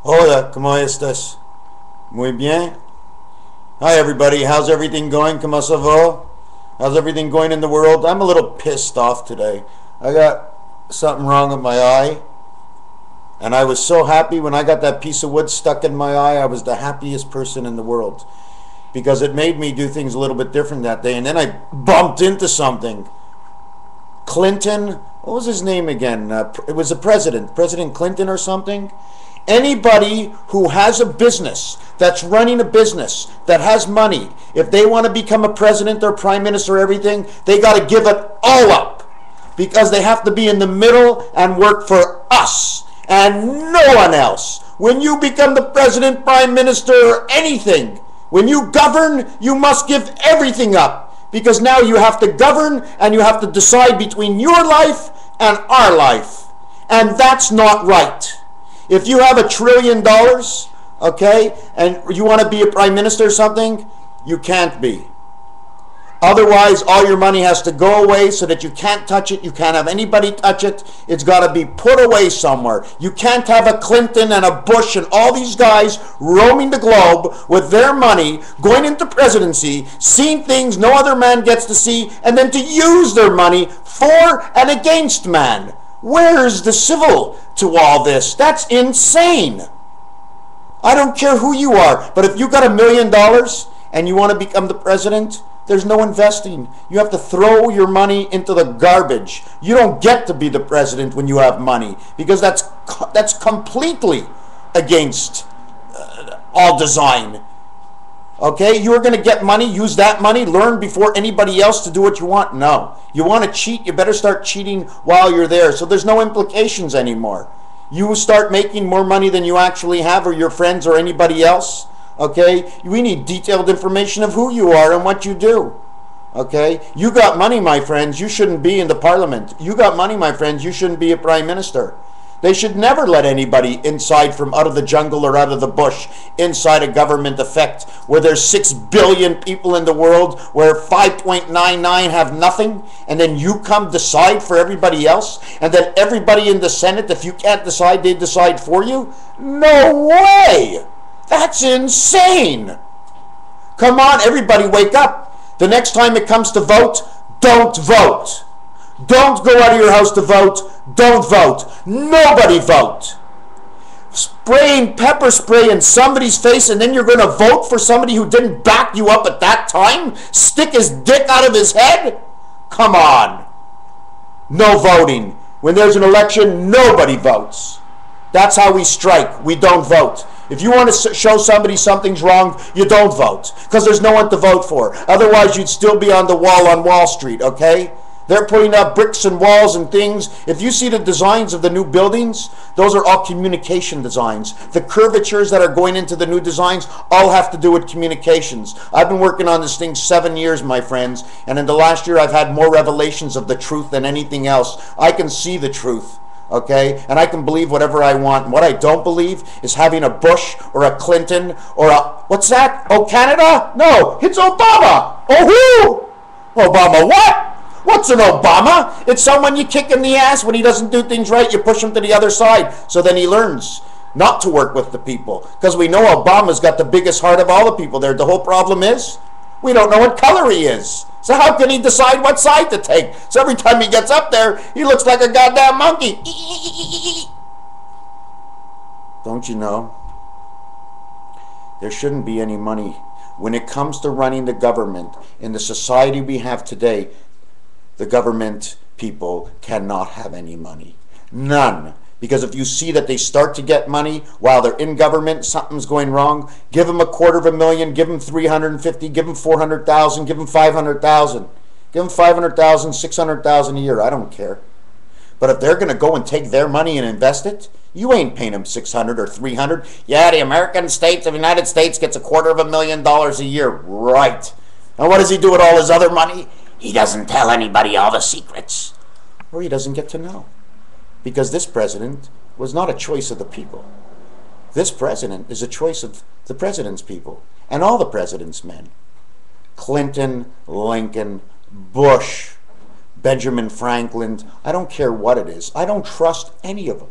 Hola, ¿cómo estás? Muy bien. Hi, everybody. How's everything going? ¿Cómo ça va? How's everything going in the world? I'm a little pissed off today. I got something wrong with my eye, and I was so happy when I got that piece of wood stuck in my eye. I was the happiest person in the world because it made me do things a little bit different that day. And then I bumped into something. Clinton, what was his name again? It was a President Clinton or something. Anybody who has a business, that's running a business, that has money, if they want to become a president or prime minister or everything, they got to give it all up because they have to be in the middle and work for us and no one else. When you become the president, prime minister, or anything, when you govern, you must give everything up because now you have to govern and you have to decide between your life and our life. And that's not right. If you have $1 trillion, okay, and you want to be a prime minister or something, you can't be. Otherwise, all your money has to go away so that you can't touch it. You can't have anybody touch it. It's got to be put away somewhere. You can't have a Clinton and a Bush and all these guys roaming the globe with their money, going into presidency, seeing things no other man gets to see, and then to use their money for and against man. Where's the civil to all this? That's insane. I don't care who you are, but if you got $1 million and you want to become the president, there's no investing. You have to throw your money into the garbage. You don't get to be the president when you have money because that's completely against all design. Okay, you're going to get money, use that money, learn before anybody else to do what you want. No. You want to cheat, you better start cheating while you're there. So there's no implications anymore. You start making more money than you actually have or your friends or anybody else. Okay, we need detailed information of who you are and what you do. Okay, you got money, my friends, you shouldn't be in the parliament. You got money, my friends, you shouldn't be a prime minister. They should never let anybody inside from out of the jungle or out of the bush inside a government effect where there's 6 billion people in the world where 5.99 have nothing and then you come decide for everybody else and then everybody in the Senate, if you can't decide, they decide for you? No way! That's insane! Come on, everybody wake up. The next time it comes to vote, don't vote. Don't go out of your house to vote. Don't vote. Nobody vote. Spraying pepper spray in somebody's face and then you're going to vote for somebody who didn't back you up at that time? Stick his dick out of his head? Come on. No voting. When there's an election, nobody votes. That's how we strike. We don't vote. If you want to show somebody something's wrong, you don't vote because there's no one to vote for. Otherwise, you'd still be on the wall on Wall Street, okay? They're putting up bricks and walls and things. If you see the designs of the new buildings, those are all communication designs. The curvatures that are going into the new designs all have to do with communications. I've been working on this thing 7 years, my friends, and in the last year I've had more revelations of the truth than anything else. I can see the truth, okay? And I can believe whatever I want. And what I don't believe is having a Bush or a Clinton or a, what's that? Oh, Canada? No, it's Obama. Oh, who? Obama what? What's an Obama? It's someone you kick in the ass when he doesn't do things right. You push him to the other side. So then he learns not to work with the people. Because we know Obama's got the biggest heart of all the people there. The whole problem is we don't know what color he is. So how can he decide what side to take? So every time he gets up there, he looks like a goddamn monkey. Don't you know? There shouldn't be any money. When it comes to running the government in the society we have today, the government people cannot have any money. None. Because if you see that they start to get money while they're in government, something's going wrong, give them $250,000, give them 350, give them 400,000, give them 500,000. Give them 500,000, 600,000 a year, I don't care. But if they're going to go and take their money and invest it, you ain't paying them 600 or 300. Yeah, the American states of the United States gets $250,000 a year. Right. And what does he do with all his other money? He doesn't tell anybody all the secrets. Or he doesn't get to know. Because this president was not a choice of the people. This president is a choice of the president's people. And all the president's men. Clinton, Lincoln, Bush, Benjamin Franklin. I don't care what it is. I don't trust any of them.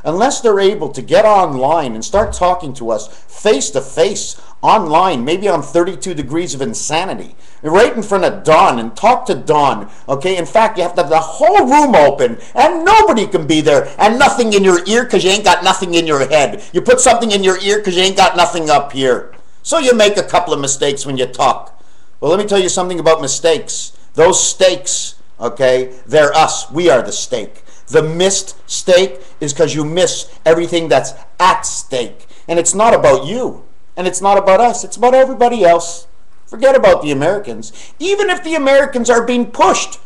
unless they're able to get online and start talking to us face to face online, maybe on 32 degrees of insanity, right in front of Don, and talk to Don, okay? In fact, you have to have the whole room open and nobody can be there, and nothing in your ear because you ain't got nothing in your head. You put something in your ear because you ain't got nothing up here. So you make a couple of mistakes when you talk. Well, let me tell you something about mistakes. Those steaks, okay, they're us. We are the steak. The missed steak is because you miss everything that's at stake. And it's not about you. And it's not about us. It's about everybody else. Forget about the Americans. Even if the Americans are being pushed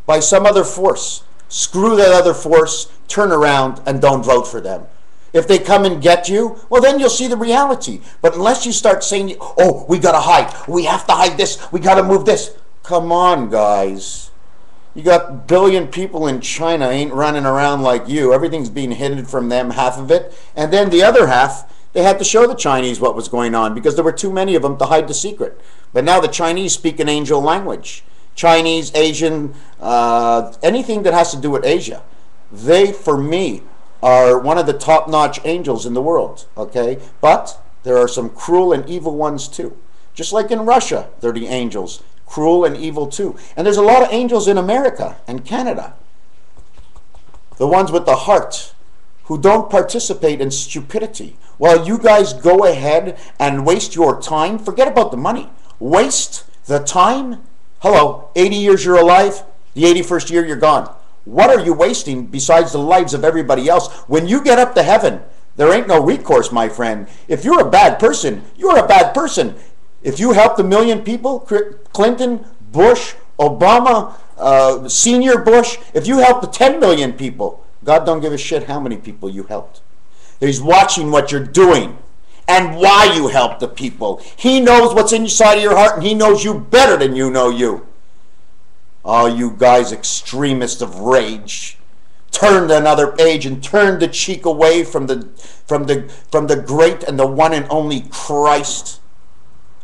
by some other force, screw that other force, turn around, and don't vote for them. If they come and get you, well, then you'll see the reality. But unless you start saying, oh, we got to hide. We have to hide this. We got to move this. Come on, guys. You got a billion people in China ain't running around like you. Everything's being hidden from them, half of it. And then the other half, they had to show the Chinese what was going on because there were too many of them to hide the secret. But now the Chinese speak an angel language. Chinese, Asian, anything that has to do with Asia. They, for me, are one of the top-notch angels in the world, okay? But there are some cruel and evil ones too. Just like in Russia, they're the angels. Cruel and evil too. And there's a lot of angels in America and Canada. The ones with the heart, who don't participate in stupidity. While you guys go ahead and waste your time, forget about the money. Waste the time. Hello, 80 years you're alive, the 81st year you're gone. What are you wasting besides the lives of everybody else? When you get up to heaven, there ain't no recourse, my friend. If you're a bad person, you're a bad person. If you helped a million people, Clinton, Bush, Obama, Senior Bush, if you helped 10 million people, God don't give a shit how many people you helped. He's watching what you're doing and why you help the people. He knows what's inside of your heart, and he knows you better than you know you. Oh, you guys, extremists of rage, turn to another page and turn the cheek away from the great and the one and only Christ.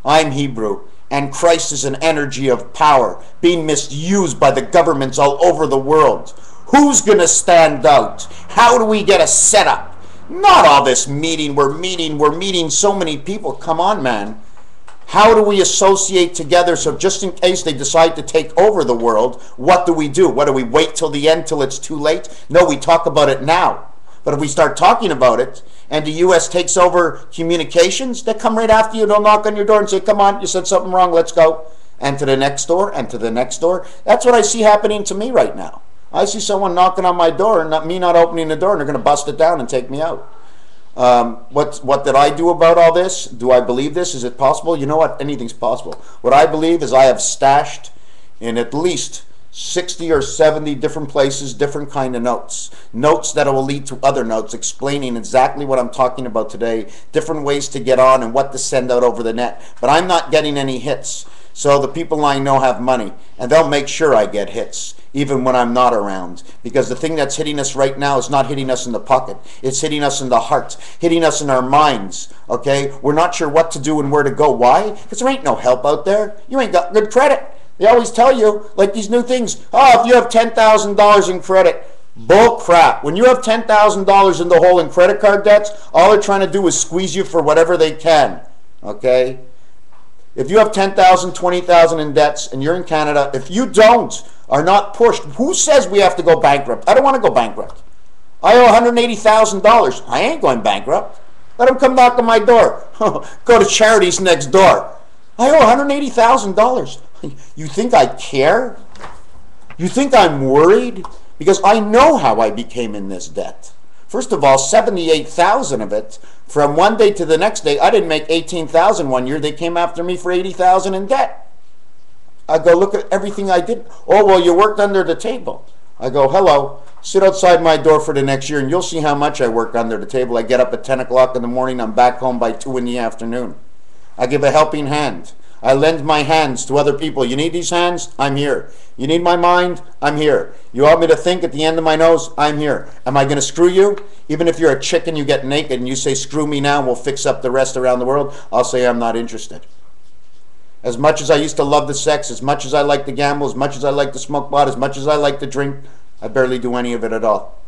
I'm Hebrew, and Christ is an energy of power being misused by the governments all over the world. Who's going to stand out? How do we get a setup? Not all this meeting. We're meeting so many people. Come on, man. How do we associate together so just in case they decide to take over the world, what do we do? What do we wait till the end, till it's too late? No, we talk about it now. But if we start talking about it and the U.S. takes over communications, they come right after you. They'll knock on your door and say, come on, you said something wrong, let's go. And to the next door, and to the next door. That's what I see happening to me right now. I see someone knocking on my door and me not opening the door, and they're going to bust it down and take me out. What did I do about all this? Do I believe this? Is it possible? You know what? Anything's possible. What I believe is I have stashed in at least 60 or 70 different places, different kind of notes. Notes that will lead to other notes explaining exactly what I'm talking about today, different ways to get on and what to send out over the net. But I'm not getting any hits. So the people I know have money, and they'll make sure I get hits, even when I'm not around. Because the thing that's hitting us right now is not hitting us in the pocket. It's hitting us in the heart, hitting us in our minds, okay? We're not sure what to do and where to go. Why? Because there ain't no help out there. You ain't got good credit. They always tell you, like these new things, oh, if you have $10,000 in credit, bull crap. When you have $10,000 in the hole in credit card debts, all they're trying to do is squeeze you for whatever they can, okay? If you have $10,000, $20,000 in debts and you're in Canada, if you are not pushed, who says we have to go bankrupt? I don't want to go bankrupt. I owe $180,000. I ain't going bankrupt. Let them come knock on my door. Go to charities next door. I owe $180,000. You think I care? You think I'm worried? Because I know how I became in this debt. First of all, $78,000 of it, from one day to the next day, I didn't make $18,000 one year. They came after me for $80,000 in debt. I go, look at everything I did. Oh, well, you worked under the table. I go, hello, sit outside my door for the next year, and you'll see how much I work under the table. I get up at 10 o'clock in the morning. I'm back home by 2 in the afternoon. I give a helping hand. I lend my hands to other people. You need these hands? I'm here. You need my mind? I'm here. You want me to think at the end of my nose? I'm here. Am I going to screw you? Even if you're a chicken, you get naked and you say, screw me now and we'll fix up the rest around the world, I'll say I'm not interested. As much as I used to love the sex, as much as I like to gamble, as much as I like to smoke pot, as much as I like to drink, I barely do any of it at all.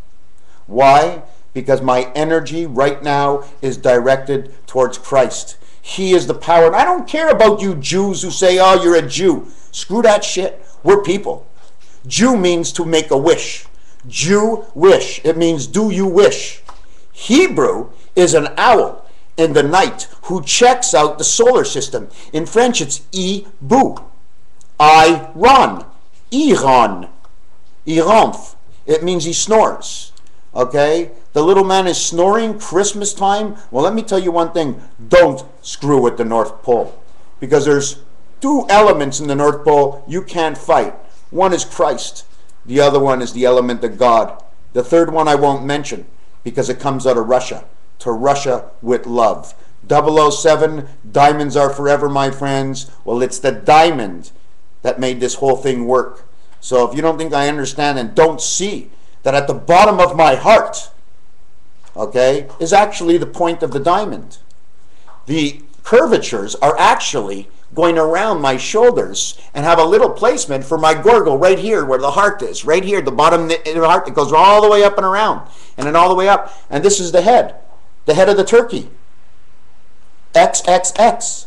Why? because my energy right now is directed towards Christ. He is the power. And I don't care about you Jews who say, oh, you're a Jew. Screw that shit. We're people. Jew means to make a wish. Jew wish. It means do you wish. Hebrew is an owl in the night who checks out the solar system. In French, it's I-bu. I-ron. Iran. Iranf. It means he snores. Okay? The little man is snoring Christmas time. Well, let me tell you one thing. Don't screw with the North Pole. Because there's two elements in the North Pole you can't fight. One is Christ. The other one is the element of God. The third one I won't mention because it comes out of Russia. To Russia with love. 007, diamonds are forever, my friends. Well, it's the diamond that made this whole thing work. So if you don't think I understand and don't see that at the bottom of my heart, okay, is actually the point of the diamond. The curvatures are actually going around my shoulders and have a little placement for my gorgle right here where the heart is. Right here, the bottom of the heart, it goes all the way up and around. And then all the way up. And this is the head. The head of the turkey. XXX.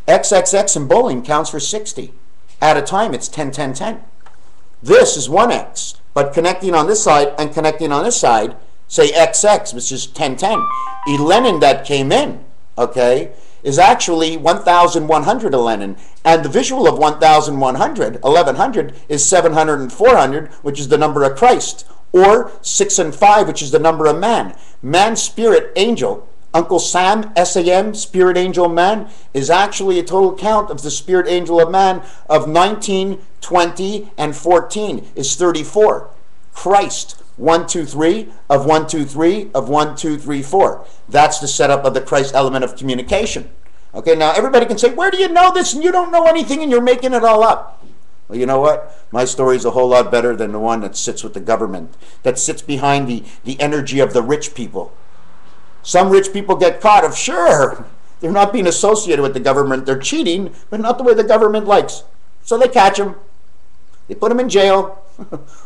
XXX in bowling counts for 60. At a time, it's 10, 10, 10. This is 1X. But connecting on this side and connecting on this side, say XX, which is 10, 10. Lenin that came in, okay, is actually 1,100 a Lenin. And the visual of 1,100, 1,100, is 700 and 400, which is the number of Christ. Or 6 and 5, which is the number of man. Man, spirit, angel. Uncle Sam, SAM, spirit, angel, man, is actually a total count of the spirit, angel of man of 19, 20, and 14 is 34. Christ, 1, 2, 3, of 1, 2, 3, of 1, 2, 3, 4. That's the setup of the Christ element of communication. Okay, now everybody can say, where do you know this and you don't know anything and you're making it all up? Well, you know what? My story is a whole lot better than the one that sits with the government, that sits behind the energy of the rich people. Some rich people get caught of, sure, they're not being associated with the government, they're cheating, but not the way the government likes. So they catch them. They put them in jail.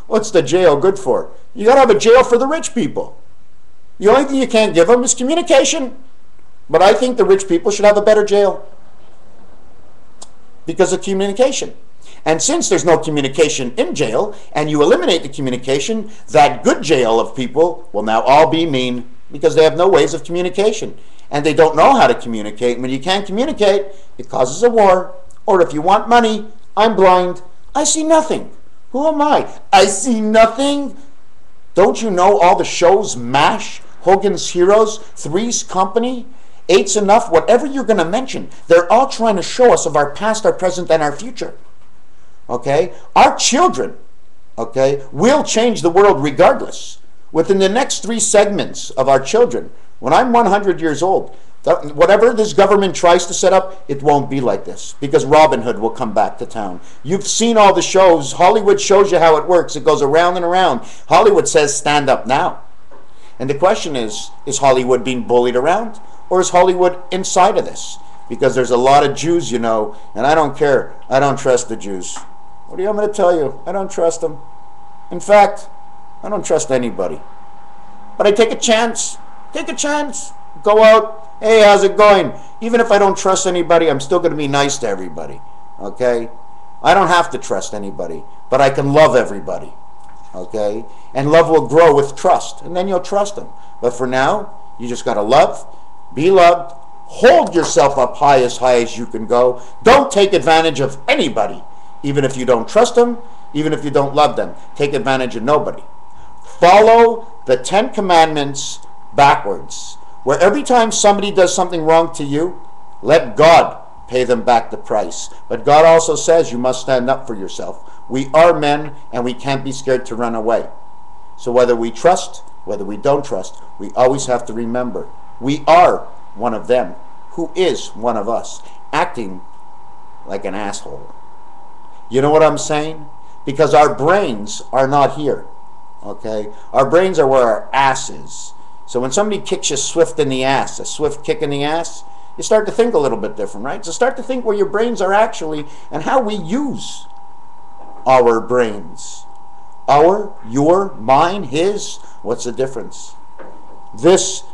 What's the jail good for? You got to have a jail for the rich people. The only thing you can't give them is communication. But I think the rich people should have a better jail because of communication. And since there's no communication in jail, and you eliminate the communication, that good jail of people will now all be mean because they have no ways of communication. And they don't know how to communicate. When you can't communicate, it causes a war. Or if you want money, I'm blind. I see nothing. Who am I? I see nothing. Don't you know all the shows, MASH, Hogan's Heroes, Three's Company, Eight's Enough, whatever you're going to mention, they're all trying to show us of our past, our present, and our future. Okay? Our children, okay, will change the world regardless. Within the next 3 segments of our children, when I'm 100 years old, whatever this government tries to set up, it won't be like this because Robin Hood will come back to town. You've seen all the shows. Hollywood shows you how it works. It goes around and around. Hollywood says, stand up now. And the question is Hollywood being bullied around? Or is Hollywood inside of this? Because there's a lot of Jews, you know, and I don't care. I don't trust the Jews. What do you want me to tell you? I don't trust them. In fact, I don't trust anybody. But I take a chance. Take a chance. Go out. Hey, how's it going? Even if I don't trust anybody, I'm still going to be nice to everybody. Okay? I don't have to trust anybody, but I can love everybody. Okay? And love will grow with trust, and then you'll trust them. But for now, you just got to love, be loved, hold yourself up high as you can go. Don't take advantage of anybody, even if you don't trust them, even if you don't love them. Take advantage of nobody. Follow the 10 commandments backwards, where every time somebody does something wrong to you, let God pay them back the price. But God also says you must stand up for yourself. We are men, and we can't be scared to run away. So whether we trust, whether we don't trust, we always have to remember we are one of them who is one of us, acting like an asshole. You know what I'm saying? Because our brains are not here. Okay? Our brains are where our ass is. So when somebody kicks you swift in the ass, a swift kick in the ass, you start to think a little bit different, right? So start to think where your brains are actually and how we use our brains. Our, your, mine, his, what's the difference? This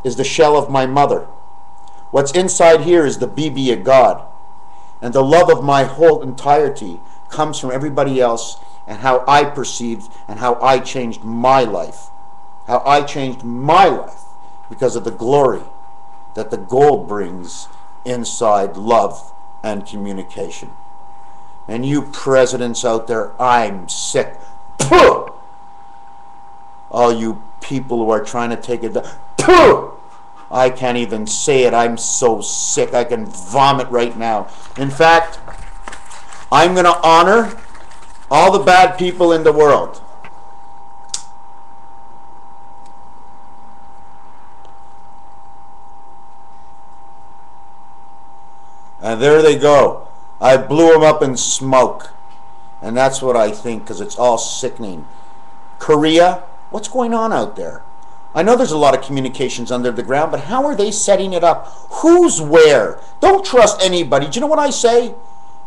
is the shell of my mother. What's inside here is the BB of God. And the love of my whole entirety comes from everybody else and how I perceived and how I changed my life. How I changed my life because of the glory that the gold brings inside love and communication. And you presidents out there, I'm sick. Pooh! All you people who are trying to take it, pooh! I can't even say it. I'm so sick. I can vomit right now. In fact, I'm going to honor all the bad people in the world. And there they go. I blew them up in smoke. And that's what I think, because it's all sickening. Korea, what's going on out there? I know there's a lot of communications under the ground, but how are they setting it up? Who's where? Don't trust anybody. Do you know what I say?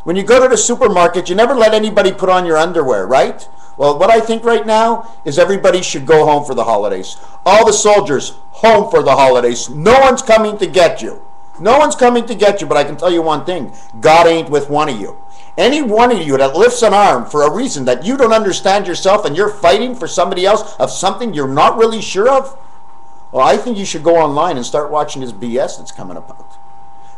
When you go to the supermarket, you never let anybody put on your underwear, right? Well, what I think right now is everybody should go home for the holidays. All the soldiers, home for the holidays. No one's coming to get you. No one's coming to get you, but I can tell you one thing. God ain't with one of you. Any one of you that lifts an arm for a reason that you don't understand yourself and you're fighting for somebody else of something you're not really sure of, well, I think you should go online and start watching this BS that's coming about.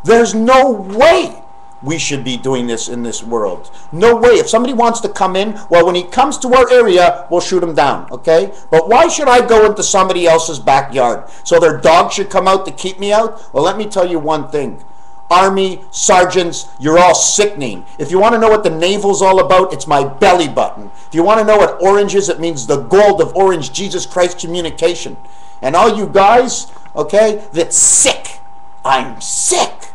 There's no way we should be doing this in this world. No way. If somebody wants to come in, well, when he comes to our area, we'll shoot him down, okay? But why should I go into somebody else's backyard? So their dog should come out to keep me out? Well, let me tell you one thing. Army, sergeants, you're all sickening. If you want to know what the naval's all about, it's my belly button. If you want to know what orange is, it means the gold of orange, Jesus Christ communication. And all you guys, okay, that's sick. I'm sick.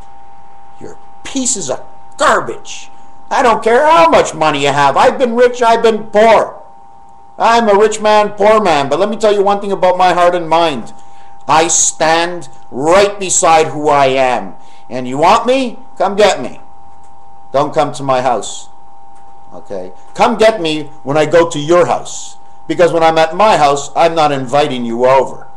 You're pieces of garbage. I don't care how much money you have. I've been rich, I've been poor. I'm a rich man, poor man. But let me tell you one thing about my heart and mind. I stand right beside who I am. And you want me? Come get me. Don't come to my house. Okay? Come get me when I go to your house. Because when I'm at my house, I'm not inviting you over.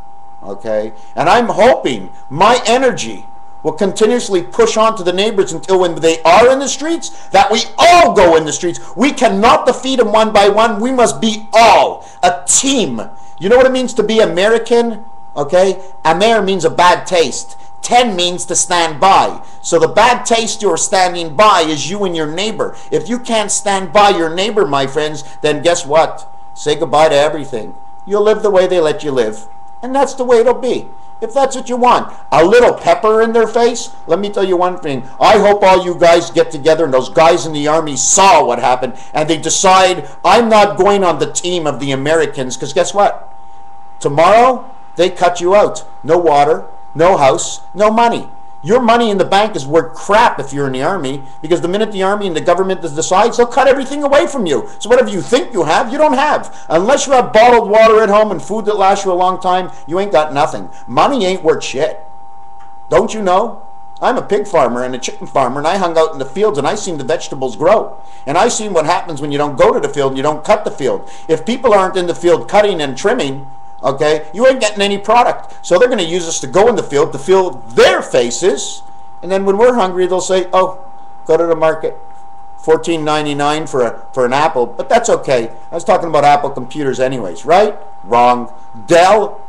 Okay? And I'm hoping my energy will continuously push on to the neighbors until when they are in the streets, that we all go in the streets. We cannot defeat them one by one. We must be all a team. You know what it means to be American? Okay? Amer means a bad taste. 10 means to stand by. So the bad taste you're standing by is you and your neighbor. If you can't stand by your neighbor, my friends, then guess what? Say goodbye to everything. You'll live the way they let you live. And that's the way it'll be. If that's what you want. A little pepper in their face. Let me tell you one thing. I hope all you guys get together and those guys in the army saw what happened and they decide, I'm not going on the team of the Americans, because guess what? Tomorrow, they cut you out. No water. No house, no money. Your money in the bank is worth crap if you're in the army, because the minute the army and the government decides, they'll cut everything away from you. So whatever you think you have, you don't have. Unless you have bottled water at home and food that lasts you a long time, you ain't got nothing. Money ain't worth shit. Don't you know? I'm a pig farmer and a chicken farmer, and I hung out in the fields and I seen the vegetables grow. And I seen what happens when you don't go to the field and you don't cut the field. If people aren't in the field cutting and trimming, okay, you ain't getting any product. So they're going to use us to go in the field to fill their faces. And then when we're hungry, they'll say, oh, go to the market. $14.99 for an apple. But that's okay. I was talking about Apple computers anyways, right? Wrong. Dell,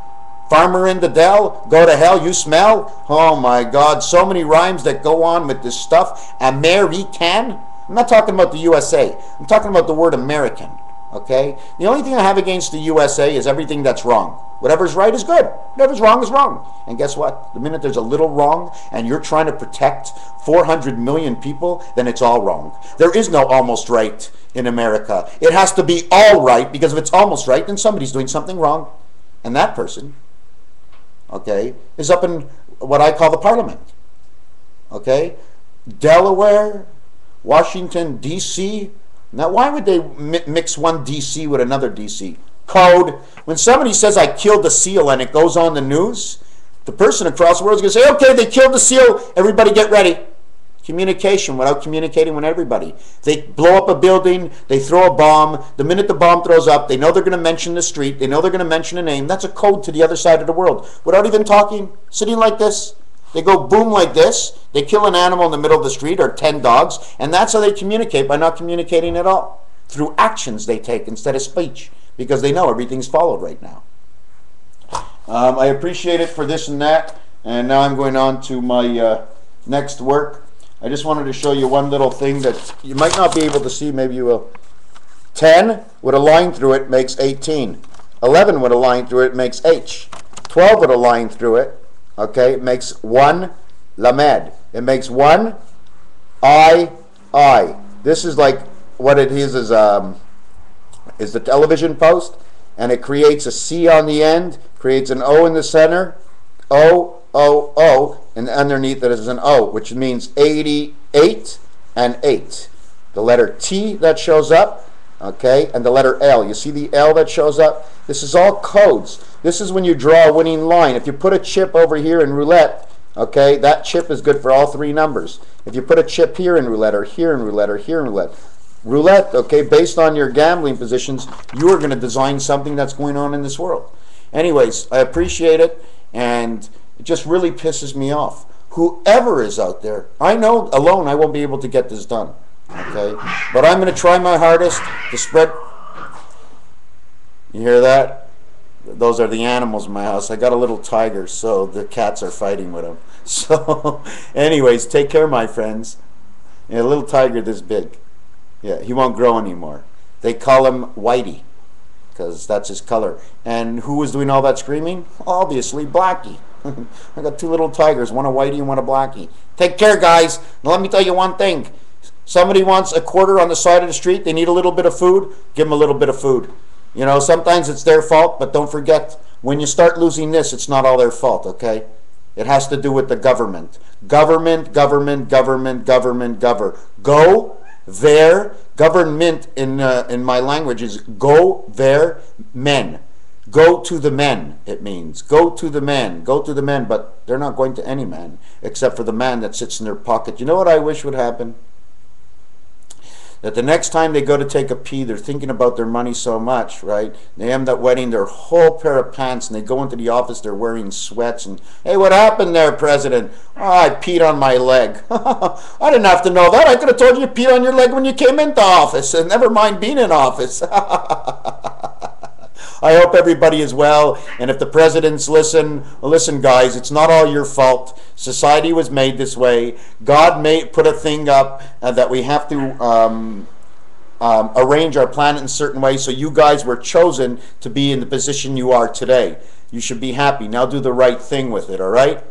farmer in the Dell, go to hell, you smell. Oh my God, so many rhymes that go on with this stuff. American. I'm not talking about the USA. I'm talking about the word American. Okay? The only thing I have against the USA is everything that's wrong. Whatever's right is good. Whatever's wrong is wrong. And guess what? The minute there's a little wrong and you're trying to protect 400 million people, then it's all wrong. There is no almost right in America. It has to be all right, because if it's almost right, then somebody's doing something wrong. And that person, okay, is up in what I call the parliament. Okay? Delaware, Washington, D.C., now, why would they mix one DC with another DC? Code. When somebody says, I killed a seal, and it goes on the news, the person across the world is going to say, okay, they killed the seal. Everybody get ready. Communication without communicating with everybody. They blow up a building, they throw a bomb. The minute the bomb throws up, they know they're going to mention the street, they know they're going to mention a name. That's a code to the other side of the world. Without even talking, sitting like this, they go boom like this, they kill an animal in the middle of the street or 10 dogs, and that's how they communicate, by not communicating at all. Through actions they take instead of speech, because they know everything's followed right now. I appreciate it for this and that, and now I'm going on to my next work. I just wanted to show you one little thing that you might not be able to see, maybe you will. 10 with a line through it makes 18. 11 with a line through it makes H. 12 with a line through it, okay, it makes 1 lamed. It makes 1 I. This is like what it is the television post, and it creates a C on the end, creates an O in the center, O, O, O, and underneath it is an O, which means 88 and 8. The letter T that shows up, okay, and the letter L. You see the L that shows up? This is all codes. This is when you draw a winning line. If you put a chip over here in roulette, okay, that chip is good for all 3 numbers. If you put a chip here in roulette, or here in roulette, or here in roulette, okay, based on your gambling positions, you are going to design something that's going on in this world. Anyways, I appreciate it, and it just really pisses me off. Whoever is out there, I know alone I won't be able to get this done, okay? But I'm going to try my hardest to spread. You hear that? Those are the animals in my house. I got a little tiger, so the cats are fighting with him. So, anyways, take care, my friends. Yeah, a little tiger this big. Yeah, he won't grow anymore. They call him Whitey, because that's his color. And who was doing all that screaming? Obviously, Blackie. I got 2 little tigers, one a Whitey and one a Blackie. Take care, guys. Now let me tell you one thing. Somebody wants a quarter on the side of the street, they need a little bit of food, give them a little bit of food. You know, sometimes it's their fault, but don't forget, when you start losing this, it's not all their fault, okay? It has to do with the government. Government, government, government, government, Go there. Government in my language is go there men. Go to the men, it means. Go to the men. Go to the men, but they're not going to any man, except for the man that sits in their pocket. You know what I wish would happen? That the next time they go to take a pee, they're thinking about their money so much, right? They end up wetting their whole pair of pants, and they go into the office, they're wearing sweats, and, hey, what happened there, President? Oh, I peed on my leg. I didn't have to know that. I could have told you peed on your leg when you came into office, and never mind being in office. I hope everybody is well, and if the presidents listen, listen, guys, it's not all your fault. Society was made this way. God put a thing up that we have to arrange our planet in a certain way, so you guys were chosen to be in the position you are today. You should be happy. Now do the right thing with it, all right?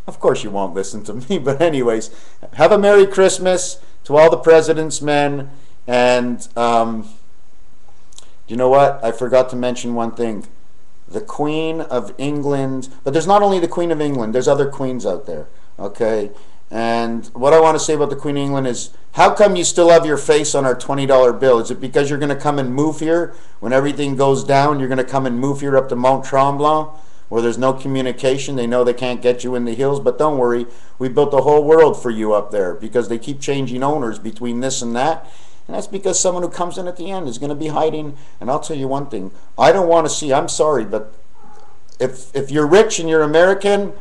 Of course you won't listen to me, but anyways, have a Merry Christmas to all the presidents, men, and you know what? I forgot to mention one thing. The Queen of England, but there's not only the Queen of England, there's other queens out there, okay? And what I want to say about the Queen of England is, how come you still have your face on our $20 bill? Is it because you're going to come and move here when everything goes down? You're going to come and move here up to Mont Tremblant, where there's no communication. They know they can't get you in the hills, but don't worry. We built the whole world for you up there, because they keep changing owners between this and that. And that's because someone who comes in at the end is going to be hiding. And I'll tell you one thing. I don't want to see, I'm sorry, but if you're rich and you're American,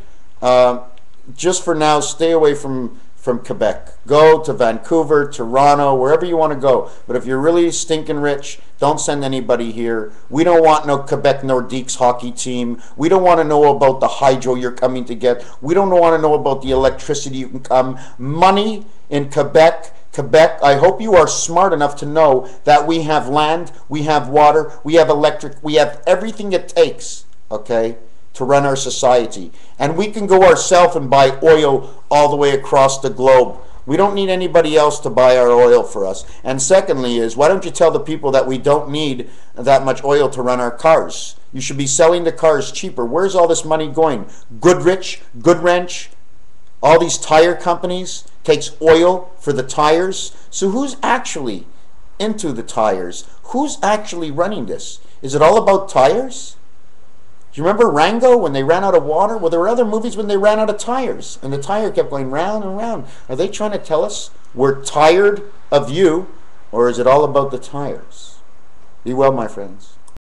just for now, stay away from Quebec. Go to Vancouver, Toronto, wherever you want to go. But if you're really stinking rich, don't send anybody here. We don't want no Quebec Nordiques hockey team. We don't want to know about the hydro you're coming to get. We don't want to know about the electricity you can come. Money in Quebec, I hope you are smart enough to know that we have land, we have water, we have electric, we have everything it takes, okay, to run our society. And we can go ourselves and buy oil all the way across the globe. We don't need anybody else to buy our oil for us. And secondly is, why don't you tell the people that we don't need that much oil to run our cars? You should be selling the cars cheaper. Where's all this money going? Goodrich, Goodwrench, all these tire companies takes oil for the tires. So who's actually into the tires? Who's actually running this? Is it all about tires? Do you remember Rango when they ran out of water? Well, there were other movies when they ran out of tires, and the tire kept going round and round. Are they trying to tell us we're tired of you, or is it all about the tires? Be well, my friends.